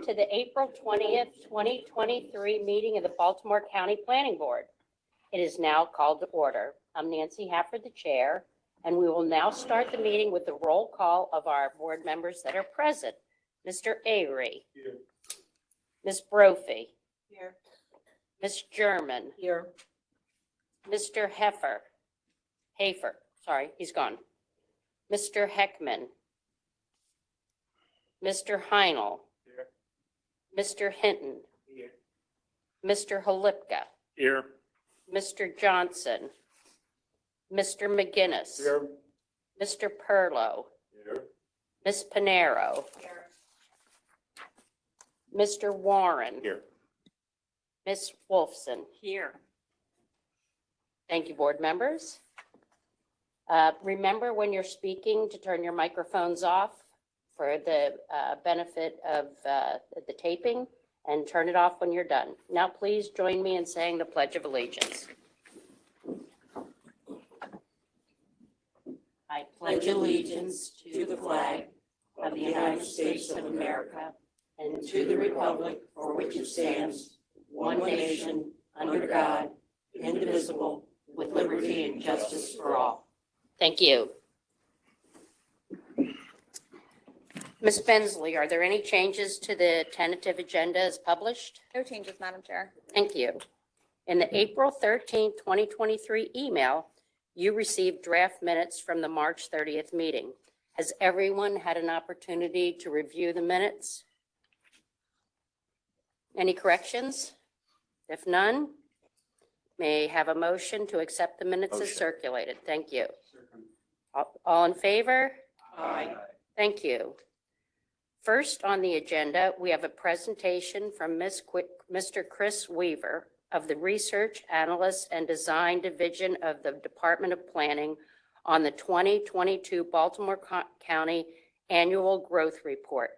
To the April 20th, 2023 meeting of the Baltimore County Planning Board. It is now called to order. I'm Nancy Hafford, the chair, and we will now start the meeting with the roll call of our board members that are present. Mr. Avery. Here. Ms. Brophy. Here. Ms. German. Here. Mr. Hafer, sorry, he's gone. Mr. Heckman. Mr. Heinel. Here. Mr. Hinton. Here. Mr. Halipka. Here. Mr. Johnson. Mr. McGinnis. Here. Mr. Perlow. Here. Ms. Panero. Here. Mr. Warren. Here. Ms. Wolfson. Here. Thank you, board members. Remember when you're speaking to turn your microphones off for the benefit of the taping, and turn it off when you're done. Now, please join me in saying the Pledge of Allegiance. I pledge allegiance to the flag of the United States of America and to the republic for which it stands, one nation, under God, indivisible, with liberty and justice for all. Thank you. Ms. Bensley, are there any changes to the tentative agenda as published? No changes, Madam Chair. Thank you. In the April 13, 2023 email, you received draft minutes from the March 30th meeting. Has everyone had an opportunity to review the minutes? Any corrections? If none, may I have a motion to accept the minutes as circulated? Thank you. All in favor? Aye. Thank you. First on the agenda, we have a presentation from Mr. Chris Weaver of the Research, Analysis, and Design Division of the Department of Planning on the 2022 Baltimore County Annual Growth Report.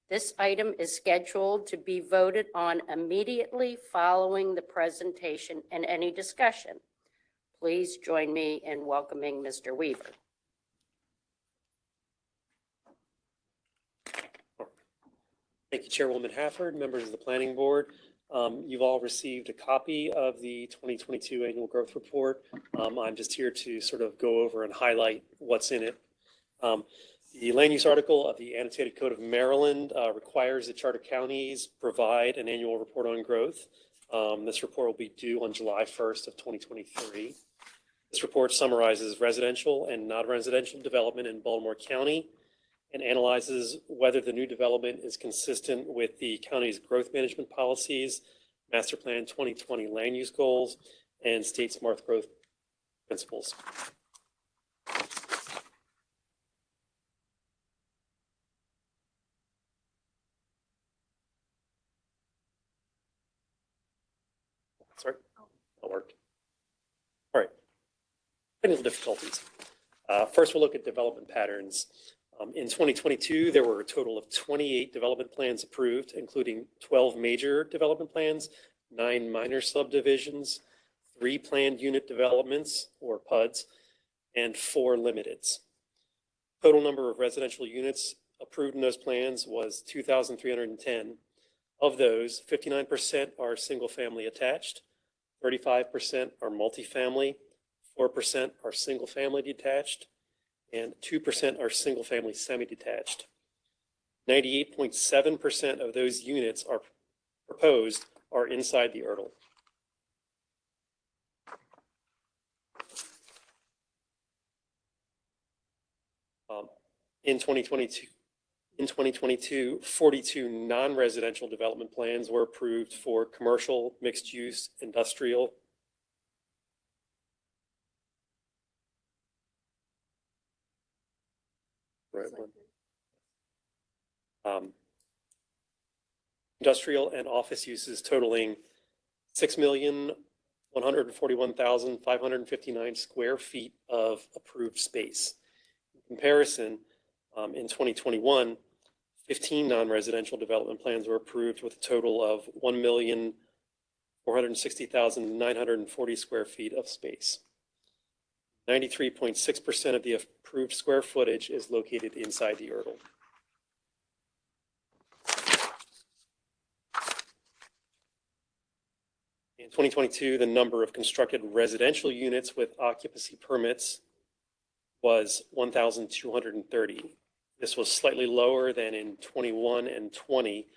This item is scheduled to be voted on immediately following the presentation and any discussion. Please join me in welcoming Mr. Weaver. Thank you, Chairwoman Hafford, members of the Planning Board. You've all received a copy of the 2022 Annual Growth Report. I'm just here to sort of go over and highlight what's in it. The land use article of the Annotated Code of Maryland requires that charter counties provide an annual report on growth. This report will be due on July 1st of 2023. This report summarizes residential and non-residential development in Baltimore County and analyzes whether the new development is consistent with the county's growth management policies, Master Plan 2020 land use goals, and state smart growth principles. Sorry, that worked. All right, technical difficulties. First, we'll look at development patterns. In 2022, there were a total of 28 development plans approved, including 12 major development plans, 9 minor subdivisions, 3 planned unit developments, or PUDs, and 4 limiteds. Total number of residential units approved in those plans was 2,310. Of those, 59% are single-family attached, 35% are multifamily, 4% are single-family detached, and 2% are single-family semi-detached. 98.7% of those units are proposed are inside the URDL. In 2022, 42 non-residential development plans were approved for commercial, mixed-use, industrial, industrial and office uses totaling 6,141,559 square feet of approved space. In comparison, in 2021, 15 non-residential development plans were approved with a total of 1,460,940 square feet of space. 93.6% of the approved square footage is located inside the URDL. In 2022, the number of constructed residential units with occupancy permits was 1,230. This was slightly lower than in 21 and 20,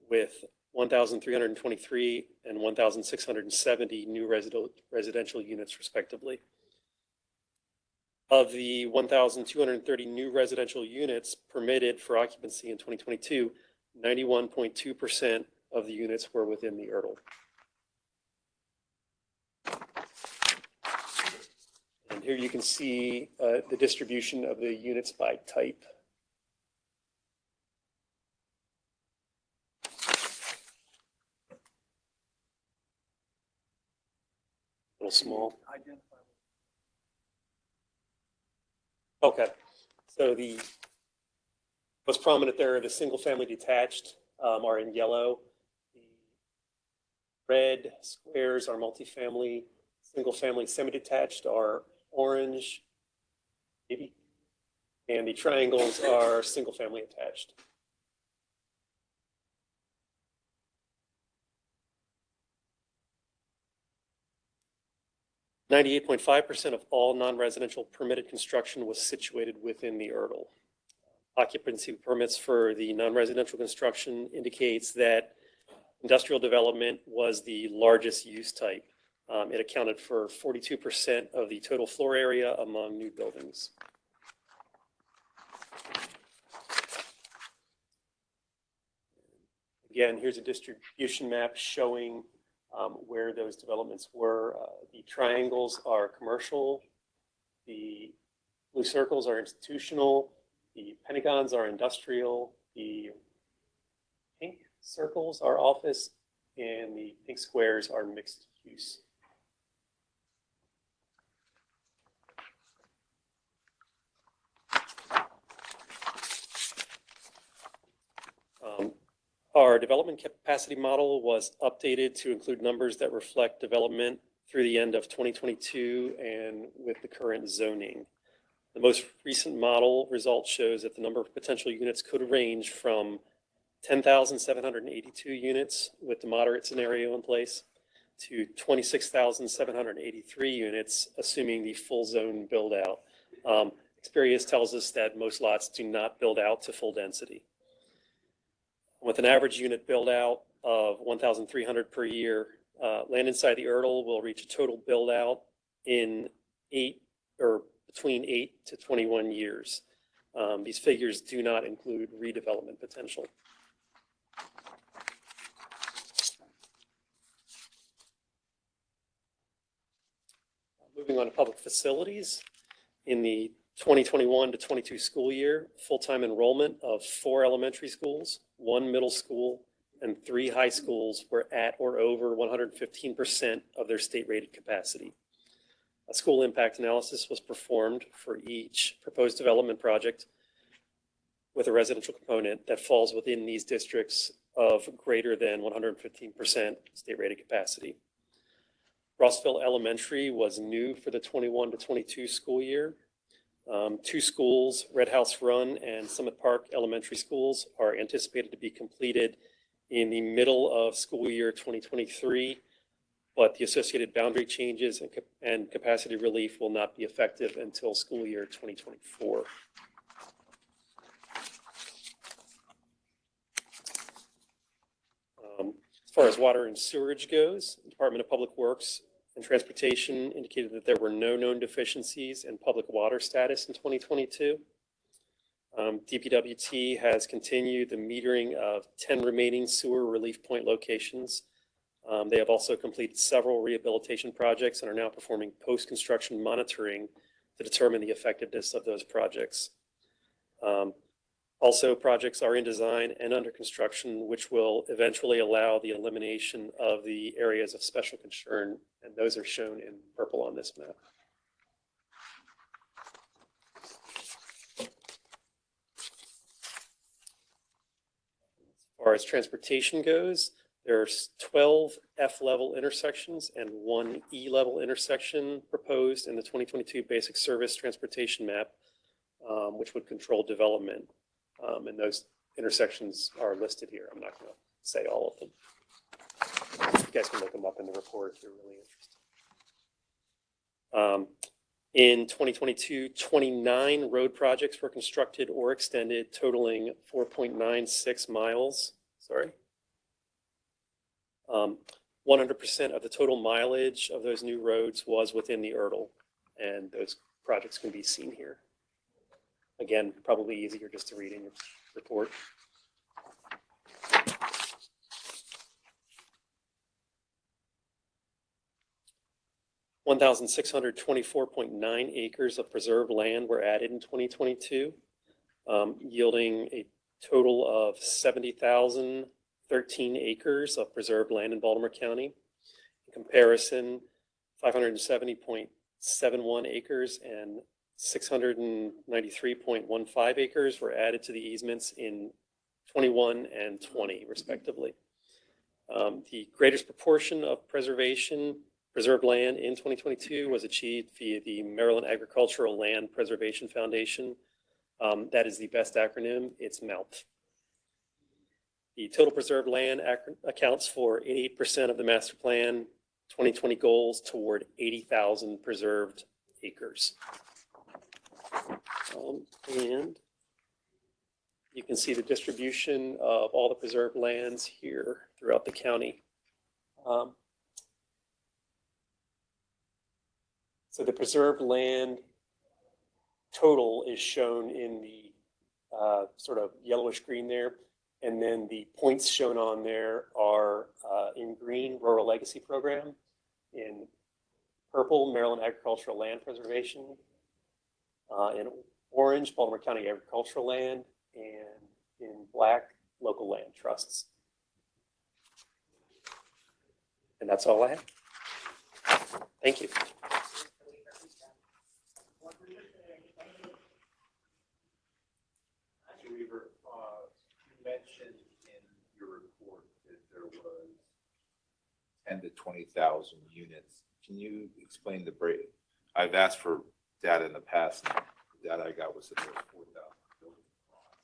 with 1,323 and 1,670 new residential units respectively. Of the 1,230 new residential units permitted for occupancy in 2022, 91.2% of the units were within the URDL. And here you can see the distribution of the units by type. A little small. Okay, so the most prominent there are the single-family detached are in yellow. The red squares are multifamily. Single-family semi-detached are orange, maybe, and the triangles are single-family attached. .5% of all non-residential permitted construction was situated within the URDL. Occupancy permits for the non-residential construction indicates that industrial development was the largest use type. It accounted for 42% of the total floor area among new buildings. Again, here's a distribution map showing where those developments were. The triangles are commercial, the blue circles are institutional, the pentagons are industrial, the pink circles are office, and the pink squares are mixed use. Our development capacity model was updated to include numbers that reflect development through the end of 2022 and with the current zoning. The most recent model result shows that the number of potential units could range from 10,782 units with the moderate scenario in place to 26,783 units, assuming the full zone build out. Experience tells us that most lots do not build out to full density. With an average unit build out of 1,300 per year, land inside the URDL will reach a total build out in between 8 to 21 years. These figures do not include redevelopment potential. Moving on to public facilities. In the 2021 to 22 school year, full-time enrollment of 4 elementary schools, 1 middle school, and 3 high schools were at or over 115% of their state-rated capacity. A school impact analysis was performed for each proposed development project with a residential component that falls within these districts of greater than 115% state-rated capacity. Rossville Elementary was new for the 21 to 22 school year. 2 schools, Red House Run and Summit Park Elementary Schools, are anticipated to be completed in the middle of school year 2023, but the associated boundary changes and capacity relief will not be effective until school year 2024. As far as water and sewerage goes, the Department of Public Works and Transportation indicated that there were no known deficiencies in public water status in 2022. DPWT has continued the metering of 10 remaining sewer relief point locations. They have also completed several rehabilitation projects and are now performing post-construction monitoring to determine the effectiveness of those projects. Also, projects are in design and under construction, which will eventually allow the elimination of the areas of special concern, and those are shown in purple on this map. As far as transportation goes, there's 12 F-level intersections and 1 E-level intersection proposed in the 2022 Basic Service Transportation Map, which would control development. And those intersections are listed here. I'm not going to say all of them. You guys can look them up in the report if you're really interested. In 2022, 29 road projects were constructed or extended, totaling 4.96 miles. Sorry. 100% of the total mileage of those new roads was within the URDL, and those projects can be seen here. Again, probably easier just to read in your report. $1,624.9 acres of preserved land were added in 2022, yielding a total of 70,013 acres of preserved land in Baltimore County. In comparison, 570.71 acres and 693.15 acres were added to the easements in 21 and 20, respectively. The greatest proportion of preserved land in 2022 was achieved via the Maryland Agricultural Land Preservation Foundation. That is the best acronym. It's MALP. The total preserved land accounts for 88% of the master plan 2020 goals toward 80,000 preserved acres. And you can see the distribution of all the preserved lands here throughout the county. So the preserved land total is shown in the sort of yellowish green there. And then the points shown on there are in green, Rural Legacy Program, in purple, Maryland Agricultural Land Preservation, in orange, Baltimore County Agricultural Land, and in black, local land trusts. And that's all I have. Thank you. Weaver, you mentioned in your report that there was 10 to 20,000 units. Can you explain the break? I've asked for data in the past, and the data I got was that there was 4,000 building lots.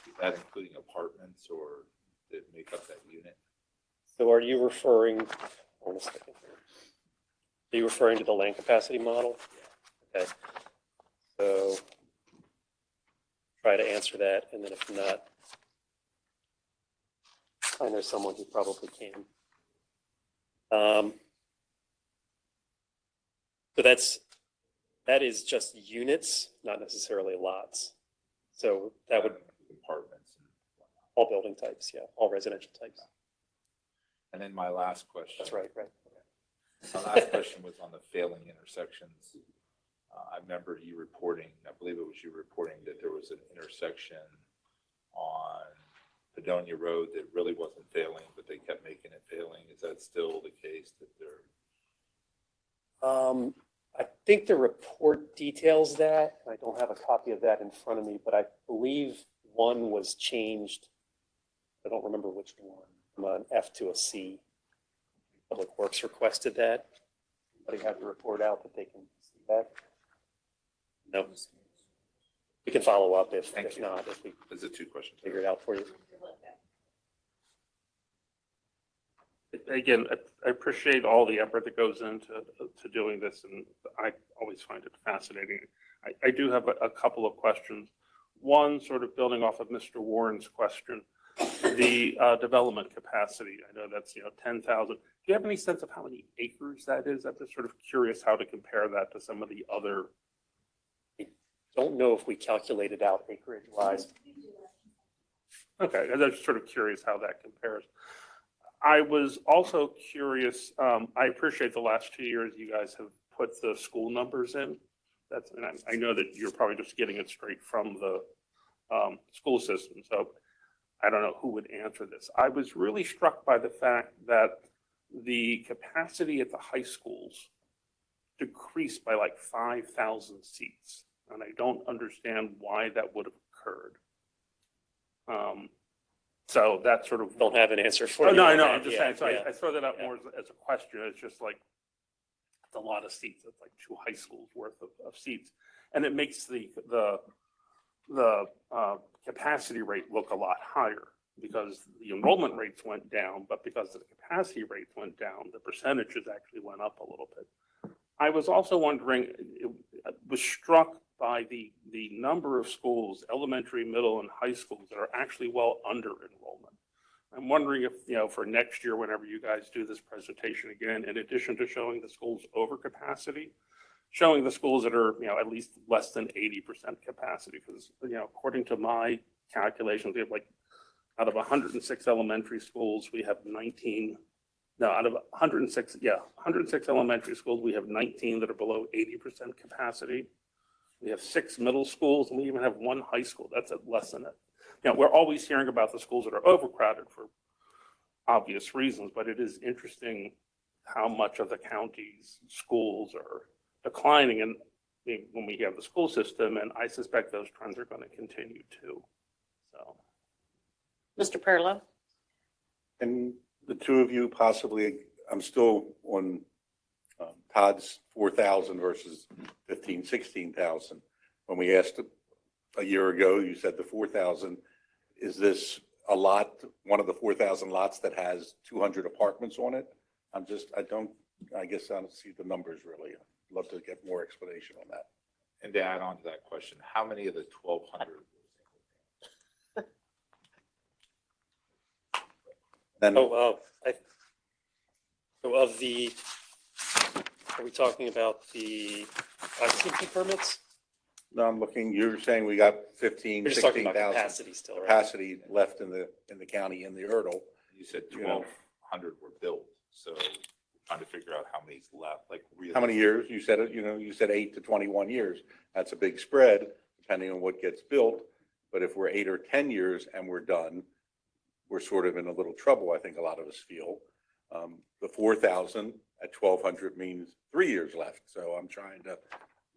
Is that including apartments, or did it make up that unit? So are you referring, hold on a second here. Are you referring to the land capacity model? Yeah. Okay. So try to answer that, and then if not, I know someone who probably can. So that is just units, not necessarily lots. So that would Apartments and whatnot. all building types, yeah, all residential types. And then my last question. That's right, right. My last question was on the failing intersections. I remember you reporting, I believe it was you reporting that there was an intersection on Padonia Road that really wasn't failing, but they kept making it failing. Is that still the case that they're? I think the report details that. I don't have a copy of that in front of me, but I believe one was changed. I don't remember which one, from an F to a C. Public Works requested that. Anybody have the report out that they can see that? No. We can follow up if not, if we There's a two questions. figure it out for you. Again, I appreciate all the effort that goes into doing this, and I always find it fascinating. I do have a couple of questions. One, sort of building off of Mr. Warren's question, the development capacity. I know that's 10,000. Do you have any sense of how many acres that is? I'm just sort of curious how to compare that to some of the other. I don't know if we calculated out acreage wise. Okay, I'm just sort of curious how that compares. I was also curious, I appreciate the last 2 years you guys have put the school numbers in. And I know that you're probably just getting it straight from the school system, so I don't know who would answer this. I was really struck by the fact that the capacity at the high schools decreased by like 5,000 seats, and I don't understand why that would have occurred. So that sort of Don't have an answer for you. no, I on know. that. I'm just Yeah, saying. So yeah. I throw that out more as a question. It's just like it's a lot of seats. It's like 2 high schools worth of seats, and it makes the the capacity rate look a lot higher because the enrollment rates went down, but because the capacity rates went down, the percentages actually went up a little bit. I was also wondering, I was struck by the number of schools, elementary, middle, and high schools that are actually well under enrollment. I'm wondering if, for next year, whenever you guys do this presentation again, in addition to showing the schools over capacity, showing the schools that are, at least less than 80% capacity, because, according to my calculations, we have out of 106 elementary schools, we have 19, no, out of 106 elementary schools, we have 19 that are below 80% capacity. We have 6 middle schools, and we even have 1 high school. That's at less than it. We're always hearing about the schools that are overcrowded for obvious reasons, but it is interesting how much of the county's schools are declining and when we have the school system, and I suspect those trends are going to continue too. So, Mr. Perlow? And the two of you possibly, I'm still on Todd's 4,000 versus 15, 16,000. When we asked a year ago, you said the 4,000, is this a lot, one of the 4,000 lots that has 200 apartments on it? I guess I don't see the numbers really. I'd love to get more explanation on that. And to add on to that question, how many of the 1,200? Then So of the, are we talking about the occupancy permits? no, I'm looking, you're saying we got 15, We're just talking about 16,000 capacity still, right? capacity left in the county in the ERDL. You said 1,200 were built, so trying to figure out how many's left, really. How many years? You said it, you said 8 to 21 years. That's a big spread depending on what gets built. But if we're 8 or 10 years and we're done, we're sort of in a little trouble, I think a lot of us feel. The 4,000 at 1,200 means 3 years left. So I'm trying to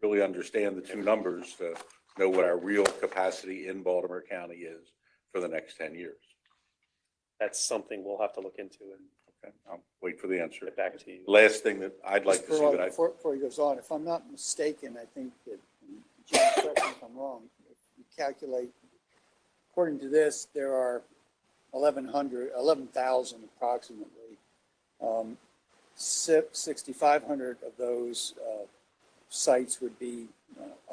really understand the two numbers to know what our real capacity in Baltimore County is for the next 10 years. That's something we'll have to look into and Okay, I'll wait for the answer. get back to you. Last thing that I'd like to see that Before he goes on, if I'm not mistaken, I think that, Jim, correct me if I'm wrong, if you calculate, according to this, there are 11,000 approximately. 6,500 of those sites would be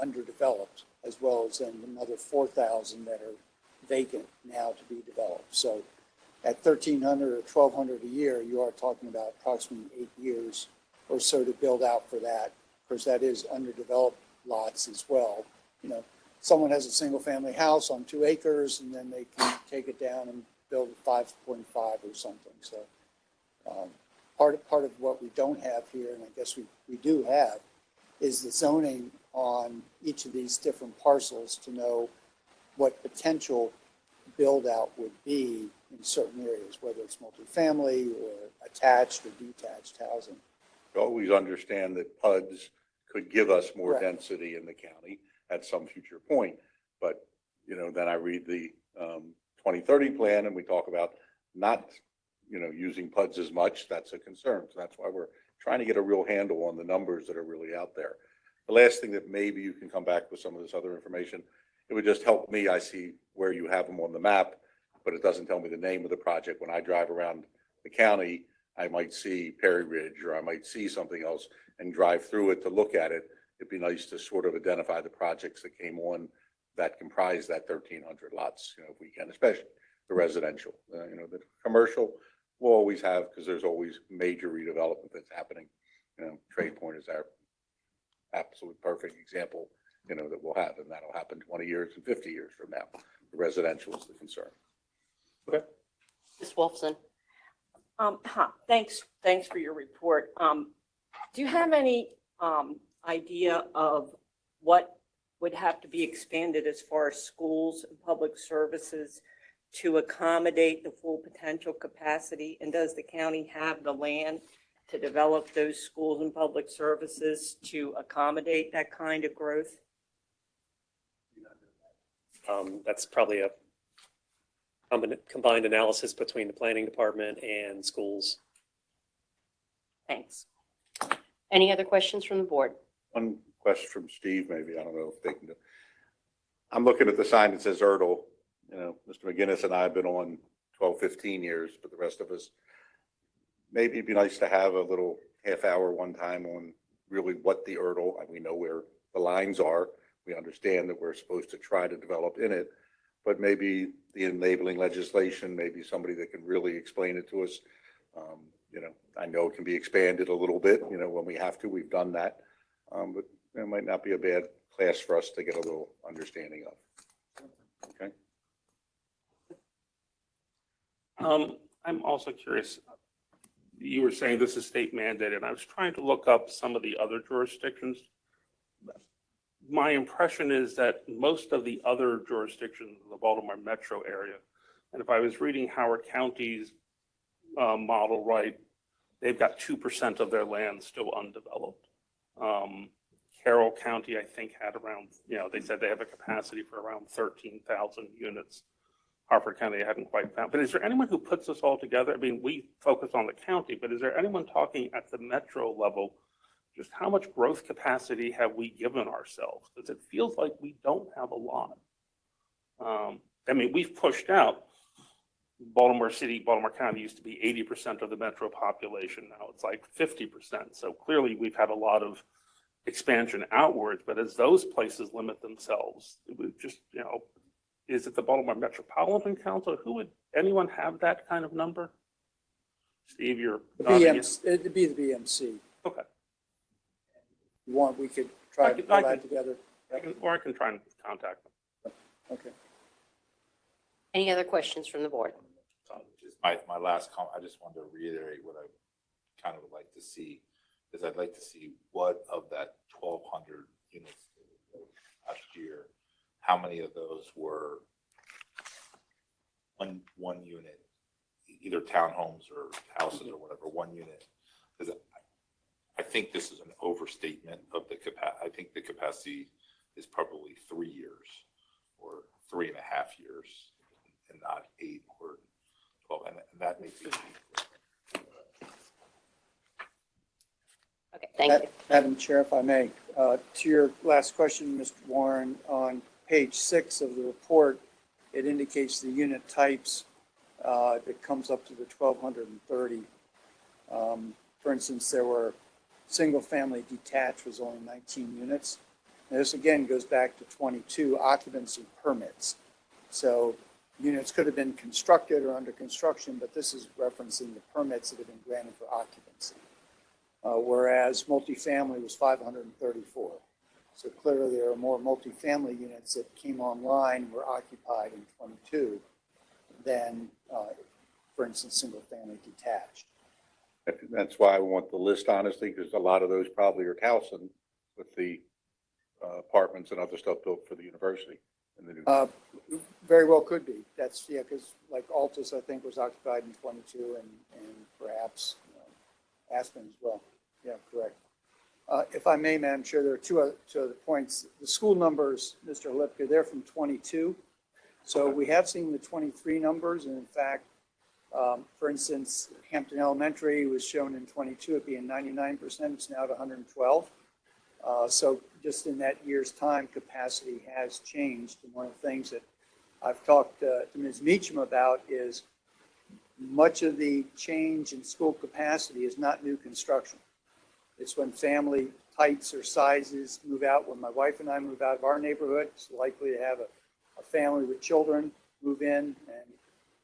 underdeveloped, as well as then another 4,000 that are vacant now to be developed. So at 1,300 or 1,200 a year, you are talking about approximately 8 years or so to build out for that. Of course, that is underdeveloped lots as well. Someone has a single family house on 2 acres and then they can take it down and build 5.5 or something. So part of what we don't have here, and I guess we do have, is the zoning on each of these different parcels to know what potential build out would be in certain areas, whether it's multifamily or attached or detached housing. always understand that PUDs could give us more Right. density in the county at some future point. But, then I read the 2030 plan and we talk about not, using PUDs as much. That's a concern. So that's why we're trying to get a real handle on the numbers that are really out there. The last thing that maybe you can come back with some of this other information, it would just help me. I see where you have them on the map, but it doesn't tell me the name of the project. When I drive around the county, I might see Perry Ridge or I might see something else and drive through it to look at it. It'd be nice to sort of identify the projects that came on that comprise that 1,300 lots, if we can, especially the residential. The commercial we'll always have because there's always major redevelopment that's happening. Trade Point is our absolute perfect example, that we'll have, and that'll happen 20 years and 50 years from now. The residential is the concern. Ms. Wolfson? Hi, thanks for your report. Do you have any idea of what would have to be expanded as far as schools and public services to accommodate the full potential capacity? And does the county have the land to develop those schools and public services to accommodate that kind of growth? That's probably a combined analysis between the planning department and schools. Thanks. Any other questions from the board? One question from Steve, maybe, I don't know if they can do. I'm looking at the sign that says Erdel. Mr. McGinnis and I have been on 12, 15 years, but the rest of us, maybe it'd be nice to have a little half hour one time on really what the Erdel, and we know where the lines are. We understand that we're supposed to try to develop in it, but maybe the enabling legislation, maybe somebody that can really explain it to us. I know it can be expanded a little bit, when we have to, we've done that. But it might not be a bad class for us to get a little understanding of. Okay. I'm also curious, you were saying this is state mandated. I was trying to look up some of the other jurisdictions. My impression is that most of the other jurisdictions in the Baltimore metro area, and if I was reading Howard County's model right, they've got 2% of their land still undeveloped. Carroll County, I think, had around, they said they have a capacity for around 13,000 units. Harford County hadn't quite found. But is there anyone who puts this all together? I mean, we focus on the county, but is there anyone talking at the metro level? Just how much growth capacity have we given ourselves? Because it feels like we don't have a lot. I mean, we've pushed out Baltimore City, Baltimore County used to be 80% of the metro population. Now it's like 50%. So clearly we've had a lot of expansion outwards, but as those places limit themselves, it would just, is it the Baltimore Metropolitan Council? Anyone have that kind of number? Steve, you're nodding yes. It'd be the BMC. Okay. We could try to pull that together. I can try and contact them. Okay. Any other questions from the board? Just my last comment, I just wanted to reiterate what I kind of would like to see, is I'd like to see what of that 1,200 units last year, how many of those were one unit, either townhomes or houses or whatever, one unit. Because I think this is an overstatement of the capacity. I think the capacity is probably 3 years or 3.5 years and not 8 or 12. And that may be. Okay, thank you. Madam Chair, if I may, to your last question, Mr. Warren, on page 6 of the report, it indicates the unit types that comes up to the 1,230. For instance, there were single-family detached was only 19 units. And this again goes back to 22 occupancy permits. So units could have been constructed or under construction, but this is referencing the permits that have been granted for occupancy. Whereas multifamily was 534. So clearly there are more multifamily units that came online and were occupied in 22 than, for instance, single-family detached. That's why I want the list, honestly, because a lot of those probably are Towson with the apartments and other stuff built for the university. And the new Very well could be. That's, yeah, because like Altus, I think, was occupied in 22 and perhaps Aspen as well. Yeah, correct. If I may, Madam Chair, there are two other points. The school numbers, Mr. Lipka, they're from 22. So we have seen the 23 numbers. And in fact, for instance, Hampton Elementary was shown in 22 at being 99%. It's now at 112. So just in that year's time, capacity has changed. And one of the things that I've talked to Ms. Meacham about is much of the change in school capacity is not new construction. It's when family types or sizes move out. When my wife and I move out of our neighborhood, it's likely to have a family with children move in, and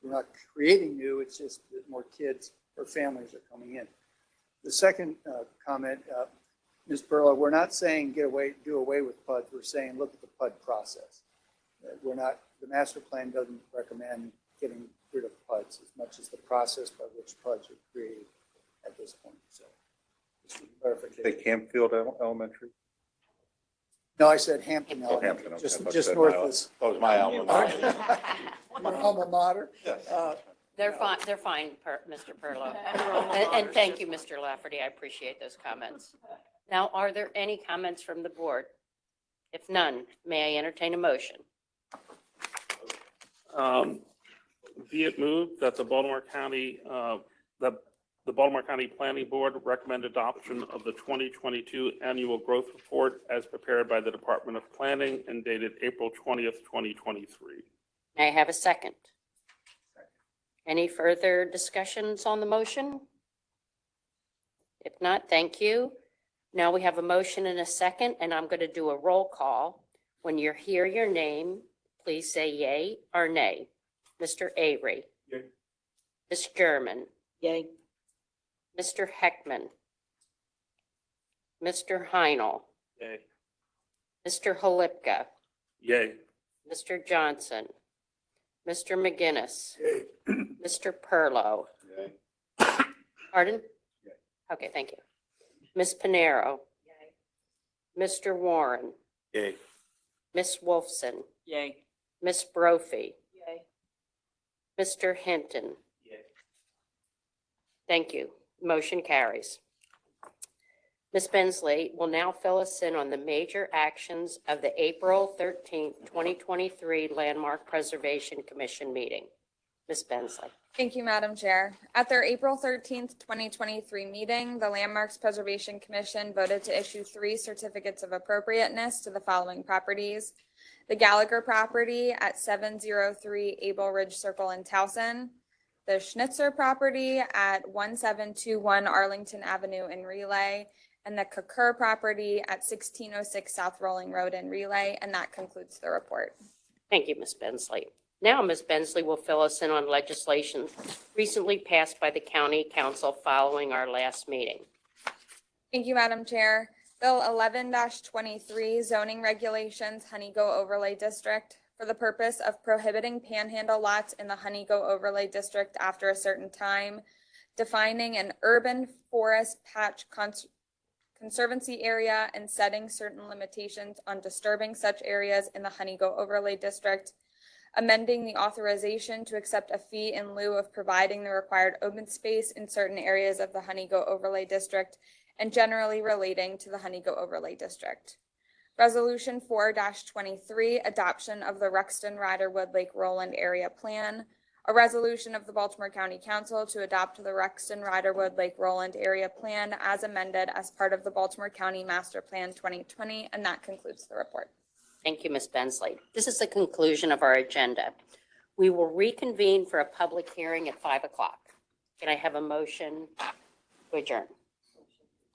we're not creating new, it's just that more kids or families are coming in. The second comment, Ms. Perla, we're not saying do away with PUDs. We're saying look at the PUD process. The master plan doesn't recommend getting rid of PUDs as much as the process by which PUDs are created at this point. So, just for clarification. Say Campfield Elementary? No, I said Hampton Oh, Elementary, Hampton. just Okay. north of That was my alma mater. my alma mater. Yes. They're fine, Mr. Perlo. And thank you, Mr. Lafferty. I appreciate those comments. Now, are there any comments from the board? If none, may I entertain a motion? Be it moved that the Baltimore County, that The Baltimore County Planning Board recommend adoption of the 2022 Annual Growth Report as prepared by the Department of Planning and dated April 20th, 2023. May I have a second? Any further discussions on the motion? If not, thank you. Now we have a motion and a second, and I'm going to do a roll call. When you hear your name, please say yay or nay. Mr. Avery. Yay. Ms. German. Yay. Mr. Heckman. Mr. Heinel. Yay. Mr. Halipka. Yay. Mr. Johnson. Mr. McGinnis. Mr. Perlow. Pardon? Okay, thank you. Ms. Panero. Mr. Warren. Yay. Ms. Wolfson. Yay. Ms. Brophy. Yay. Mr. Hinton. Yay. Thank you. Motion carries. Ms. Bensley will now fill us in on the major actions of the April 13th, 2023 Landmark Preservation Commission meeting. Ms. Bensley. Thank you, Madam Chair. At their April 13th, 2023 meeting, the Landmarks Preservation Commission voted to issue 3 certificates of appropriateness to the following properties. The Gallagher property at 703 Able Ridge Circle in Towson, the Schnitzer property at 1721 Arlington Avenue in Relay, and the Kakur property at 1606 South Rolling Road in Relay, and that concludes the report. Thank you, Ms. Bensley. Now, Ms. Bensley will fill us in on legislation recently passed by the County Council following our last meeting. Thank you, Madam Chair. Bill 11-23 zoning regulations Honeygo Overlay District for the purpose of prohibiting panhandle lots in the Honeygo Overlay District after a certain time, defining an urban forest patch conservancy area and setting certain limitations on disturbing such areas in the Honeygo Overlay District, amending the authorization to accept a fee in lieu of providing the required open space in certain areas of the Honeygo Overlay District, and generally relating to the Honeygo Overlay District. Resolution 4-23, adoption of the Rexton Riderwood Lake Roland Area Plan. A resolution of the Baltimore County Council to adopt the Rexton Riderwood Lake Roland Area Plan as amended as part of the Baltimore County Master Plan 2020, and that concludes the report. Thank you, Ms. Bensley. This is the conclusion of our agenda. We will reconvene for a public hearing at 5 o'clock. Can I have a motion to adjourn?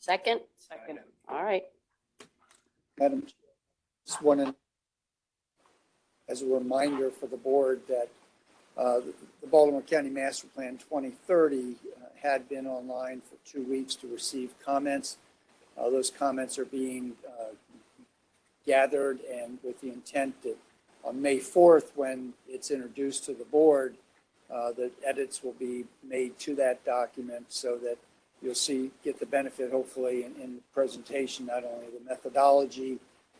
Second? Second. All right. Madam, Chair, just wanted, as a reminder for the board, that the Baltimore County Master Plan 2030 had been online for 2 weeks to receive comments. Those comments are being gathered, and with the intent that on May 4th, when it's introduced to the board, that edits will be made to that document so that you'll get the benefit, hopefully, in the presentation, not only the methodology,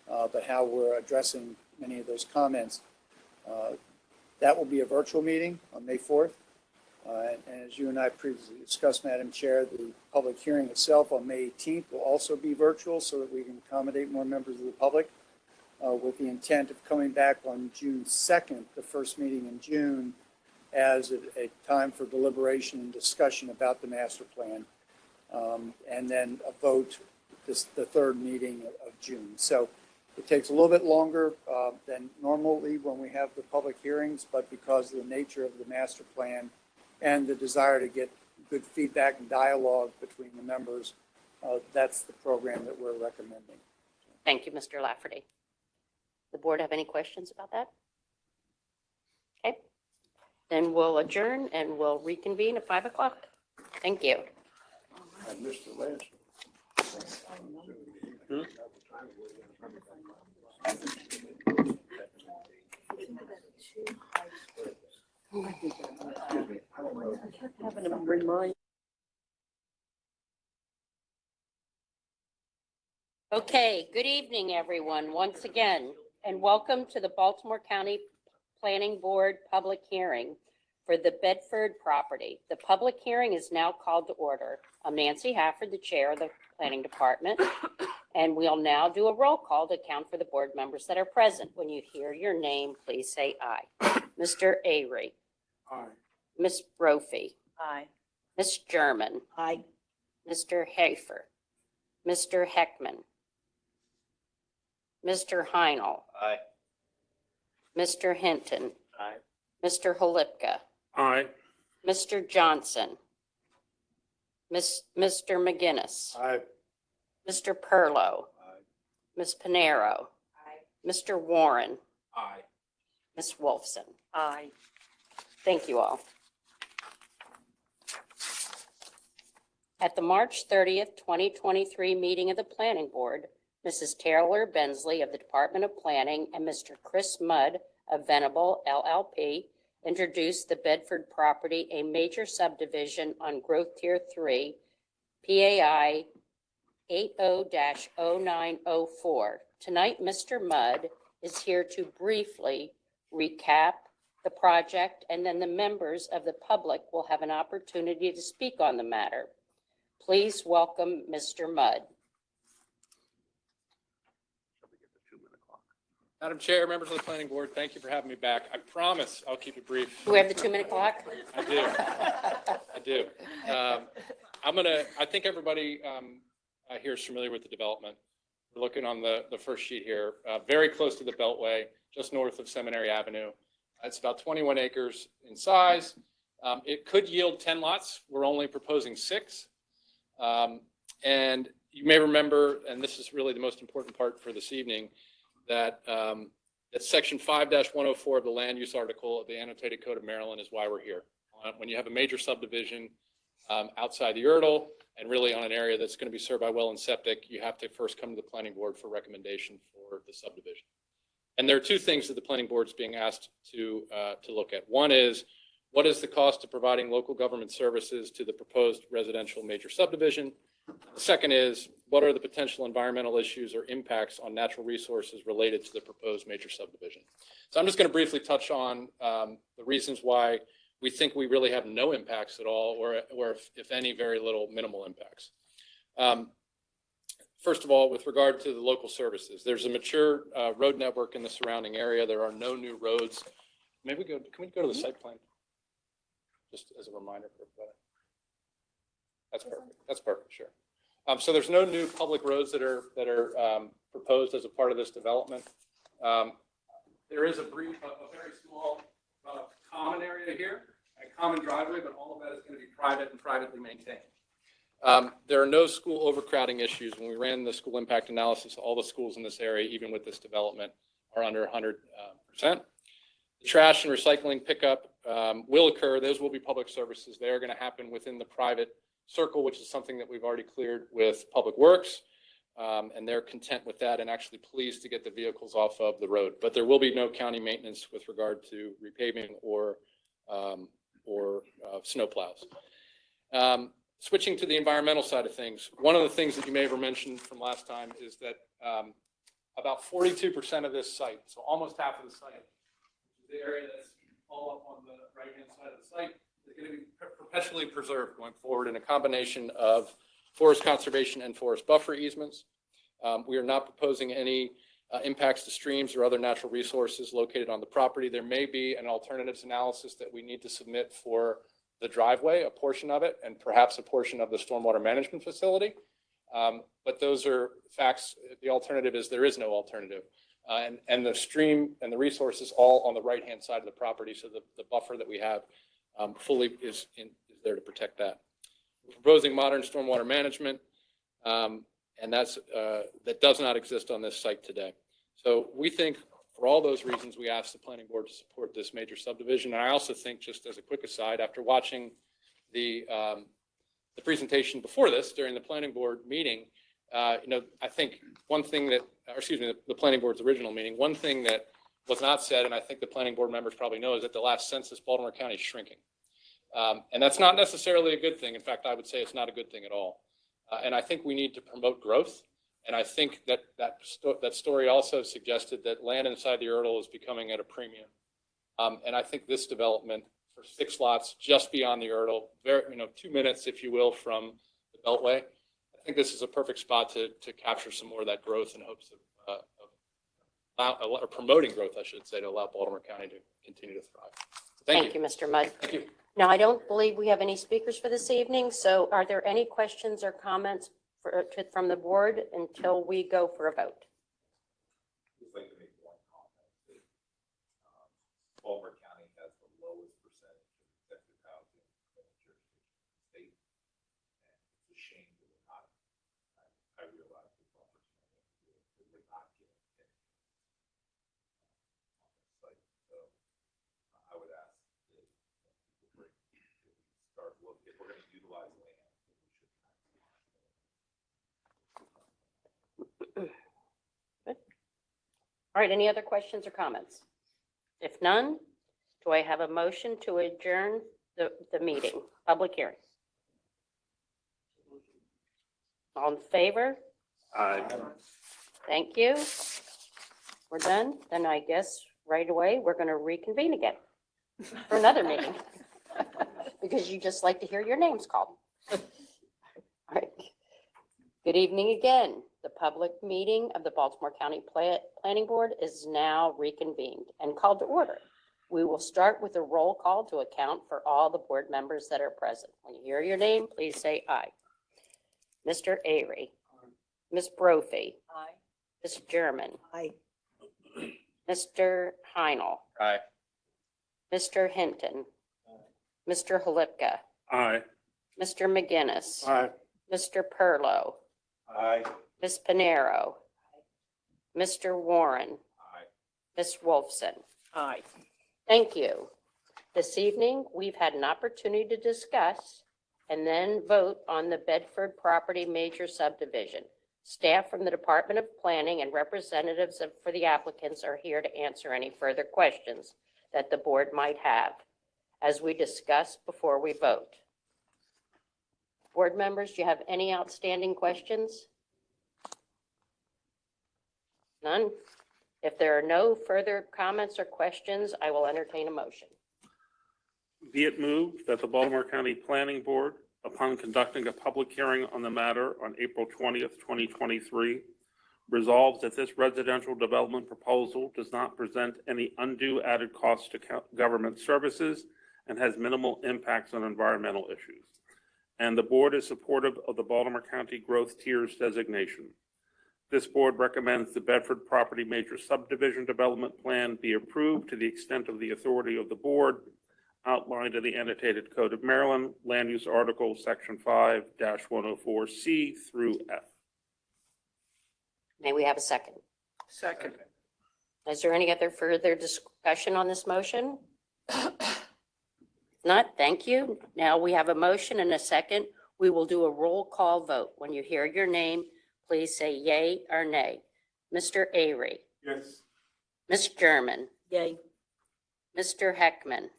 but how we're addressing many of those comments. That will be a virtual meeting on May 4th. And as you and I previously discussed, Madam Chair, the public hearing itself on May 18th will also be virtual so that we can accommodate more members of the public, with the intent of coming back on June 2nd, the first meeting in June, as a time for deliberation and discussion about the master plan, and then a vote the third meeting of June. So it takes a little bit longer than normally when we have the public hearings, but because of the nature of the master plan and the desire to get good feedback and dialogue between the members, that's the program that we're recommending. Thank you, Mr. Lafferty. The board have any questions about that? Okay. Then we'll adjourn and we'll reconvene at 5 o'clock. Thank you. I missed the last Having to remind. Okay, good evening, everyone, once again, and welcome to the Baltimore County Planning Board public hearing for the Bedford property. The public hearing is now called to order. I'm Nancy Hafford, the chair of the Planning Department, and we'll now do a roll call to count for the board members that are present. When you hear your name, please say aye. Mr. Avery. Aye. Ms. Brophy. Aye. Ms. German, Aye. Mr. Hafer, Mr. Heckman, Mr. Heinl, Aye. Mr. Hinton, Aye. Mr. Halipka, Aye. Mr. Johnson, Mr. McGinnis, Aye. Mr. Perlow, Aye. Ms. Panero, Mr. Warren, Aye. Ms. Wolfson. Aye. Thank you all. At the March 30th, 2023 meeting of the Planning Board, Mrs. Taylor Bensley of the Department of Planning and Mr. Chris Mudd of Venable LLP introduced the Bedford property, a major subdivision on Growth Tier 3, PAI 80-0904. Tonight, Mr. Mudd is here to briefly recap the project, and then the members of the public will have an opportunity to speak on the matter. Please welcome Mr. Mudd. Madam Chair, members of the planning board, thank you for having me back. I promise I'll keep it brief. Do we have the 2-minute clock? I do. I do. I think everybody here is familiar with the development. We're looking on the first sheet here, very close to the Beltway, just north of Seminary Avenue. It's about 21 acres in size. It could yield 10 lots. We're only proposing 6. And you may remember, and this is really the most important part for this evening, that section 5-104 of the land use article of the annotated code of Maryland is why we're here. When you have a major subdivision outside the URDL and really on an area that's going to be served by well and septic, you have to first come to the planning board for recommendation for the subdivision. And there are 2 things that the planning board is being asked to look at. One is, what is the cost of providing local government services to the proposed residential major subdivision? The second is, what are the potential environmental issues or impacts on natural resources related to the proposed major subdivision? So I'm just going to briefly touch on the reasons why we think we really have no impacts at all, or if any, very little minimal impacts. First of all, with regard to the local services, there's a mature road network in the surrounding area. There are no new roads. Can we go to the site plan? Just as a reminder for everybody. That's perfect. That's perfect, sure. So there's no new public roads that are proposed as a part of this development. There is a very small common area here, a common driveway, but all of that is going to be private and privately maintained. There are no school overcrowding issues. When we ran the school impact analysis, all the schools in this area, even with this development, are under 100%. The trash and recycling pickup will occur. Those will be public services. They are going to happen within the private circle, which is something that we've already cleared with Public Works. And they're content with that and actually pleased to get the vehicles off of the road. But there will be no county maintenance with regard to repaving or snow plows. Switching to the environmental side of things, one of the things that you may have mentioned from last time is that about 42% of this site, so almost half of the site, the area that's all up on the right-hand side of the site, is going to be perpetually preserved going forward in a combination of forest conservation and forest buffer easements. We are not proposing any impacts to streams or other natural resources located on the property. There may be an alternatives analysis that we need to submit for the driveway, a portion of it, and perhaps a portion of the stormwater management facility. But those are facts. The alternative is there is no alternative. And the stream and the resources all on the right-hand side of the property. So the buffer that we have fully is there to protect that. We're proposing modern stormwater management, and that does not exist on this site today. So we think for all those reasons, we asked the planning board to support this major subdivision. And I also think, just as a quick aside, after watching the presentation before this during the planning board meeting, I think one thing that, the planning board's original meeting, one thing that was not said, and I think the planning board members probably know, is that the last census, Baltimore County is shrinking. And that's not necessarily a good thing. In fact, I would say it's not a good thing at all. And I think we need to promote growth. And I think that story also suggested that land inside the URDL is becoming at a premium. And I think this development for 6 lots just beyond the URDL, 2 minutes, if you will, from the Beltway, I think this is a perfect spot to capture some more of that growth in hopes of promoting growth, I should say, to allow Baltimore County to continue to thrive. So thank you. Thank you, Mr. Mudd. Thank you. Now, I don't believe we have any speakers for this evening, so are there any questions or comments from the board until we go for a vote? Just like to make one comment that Baltimore County has the lowest percentage of executive housing in the jurisdiction of the state. And it's a shame that we're not, I realize the Baltimore County, that we're not getting it on this site. So I would ask that people bring, that we start looking, if we're going to utilize land, that we should. All right, any other questions or comments? If none, do I have a motion to adjourn the meeting, public hearing? All in favor? Aye. Thank you. We're done. Then I guess right away, we're going to reconvene again for another meeting. Because you just like to hear your names called. All right. Good evening again. The public meeting of the Baltimore County Planning Board is now reconvened and called to order. We will start with a roll call to account for all the board members that are present. When you hear your name, please say aye. Mr. Avery. Ms. Brophy. Aye. Ms. German. Aye. Mr. Heinel. Aye. Mr. Hinton. Mr. Halipka. Aye. Mr. McGinnis. Aye. Mr. Perlow. Aye. Ms. Panero. Mr. Warren. Aye. Ms. Wolfson. Aye. Thank you. This evening, we've had an opportunity to discuss and then vote on the Bedford property major subdivision. Staff from the Department of Planning and representatives for the applicants are here to answer any further questions that the board might have as we discuss before we vote. Board members, do you have any outstanding questions? None? If there are no further comments or questions, I will entertain a motion. Be it moved that the Baltimore County Planning Board, upon conducting a public hearing on the matter on April 20th, 2023, resolves that this residential development proposal does not present any undue added costs to government services and has minimal impacts on environmental issues. And the board is supportive of the Baltimore County Growth Tiers designation. This board recommends the Bedford Property Major Subdivision Development Plan be approved to the extent of the authority of the board outlined in the annotated Code of Maryland, Land Use Article, Section 5-104C through F. May we have a second? Second. Is there any other further discussion on this motion? Not, thank you. Now we have a motion and a second. We will do a roll call vote. When you hear your name, please say yay or nay. Mr. Avery. Yes. Ms. German. Yay. Mr. Heckman.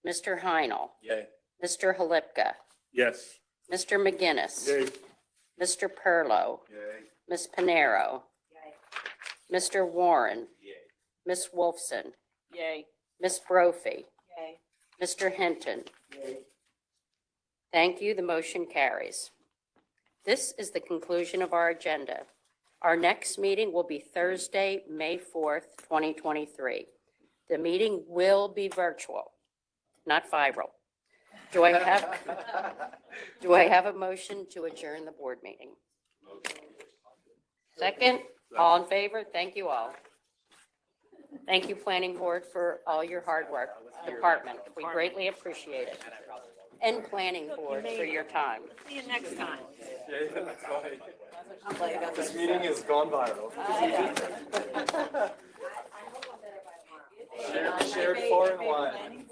Mr. Heinel. Yay. Mr. Halipka. Yes. Mr. McGinnis. Mr. Perlow. Yay. Ms. Panero. Mr. Warren. Yay. Ms. Wolfson. Yay. Ms. Brophy. Yay. Mr. Hinton. Thank you. The motion carries. This is the conclusion of our agenda. Our next meeting will be Thursday, May 4th, 2023. The meeting will be virtual, not viral. Do I have a motion to adjourn the board meeting? Second, all in favor? Thank you all. Thank you, Planning Board, for all your hard work. Department, we greatly appreciate it. And Planning Board for your time. See you next time. This meeting has gone viral. Shared far and wide.